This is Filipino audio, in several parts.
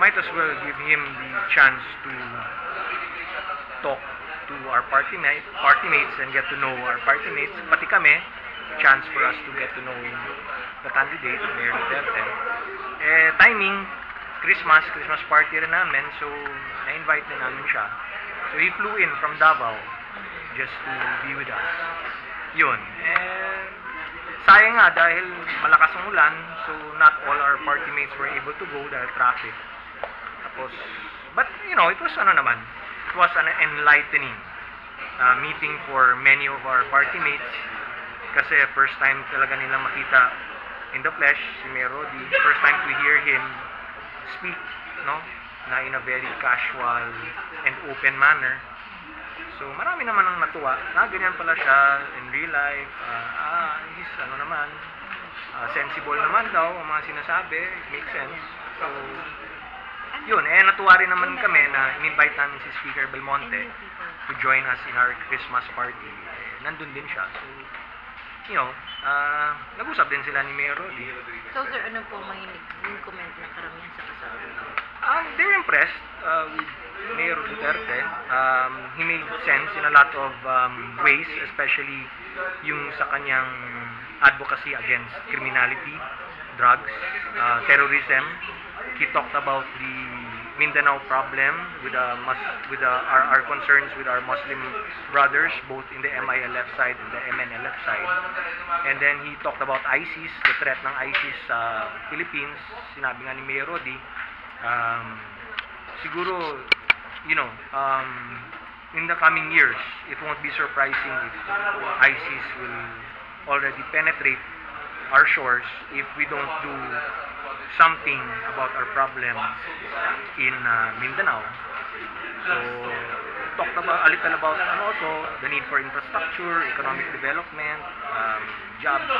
might as well give him the chance to talk to our party mates and get to know our party mates. Pati kami, chance for us to get to know the candidate, Mayor Duterte. Timing, Christmas party rin namin, so na-invite din namin siya. So he flew in from Davao just to be with us. Yun. Sayang nga dahil malakas ang ulan, so not all our party mates were able to go dahil traffic. Tapos, but you know, it was an enlightening meeting for many of our party mates kasi first time talaga nila makita in the flesh si Mayor Rody. First time to hear him speak, no? Na in a very casual and open manner. So marami naman ang natuwa na ganyan pala siya in real life. He's sensible naman daw ang mga sinasabi. It makes sense. So yun, natuwa rin naman kami na in-invite namin si Speaker Belmonte to join us in our Christmas party. Nandun din siya. So, you know, nag-usap din sila ni Mayor Rody. So sir, ano po yung comment na karamihan sa kasama? They're impressed with Mayor Duterte. He made sense in a lot of ways, especially yung sa kanyang advocacy against criminality, drugs, terrorism. He talked about the Mindanao problem with our concerns with our Muslim brothers, both in the MILF side and the MNLF side. And then he talked about ISIS, the threat ng ISIS sa Philippines. Sinabi nga ni Mayor Rody, siguro, you know, in the coming years, it won't be surprising if ISIS will already penetrate our shores if we don't do something about our problem in Mindanao. So, talked about a little about also the need for infrastructure, economic development, jobs.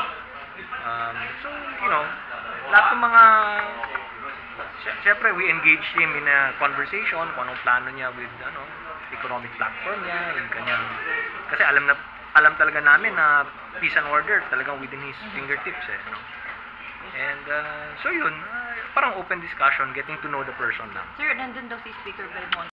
So, you know, lahat ng mga siyempre we engaged him in a conversation kung anong plano niya with economic platform niya, yung kanyang, kasi alam talaga namin na peace and order talagang within his fingertips no? And so yun, parang open discussion, getting to know the person lang. Sir, nandun daw si Speaker Belmonte.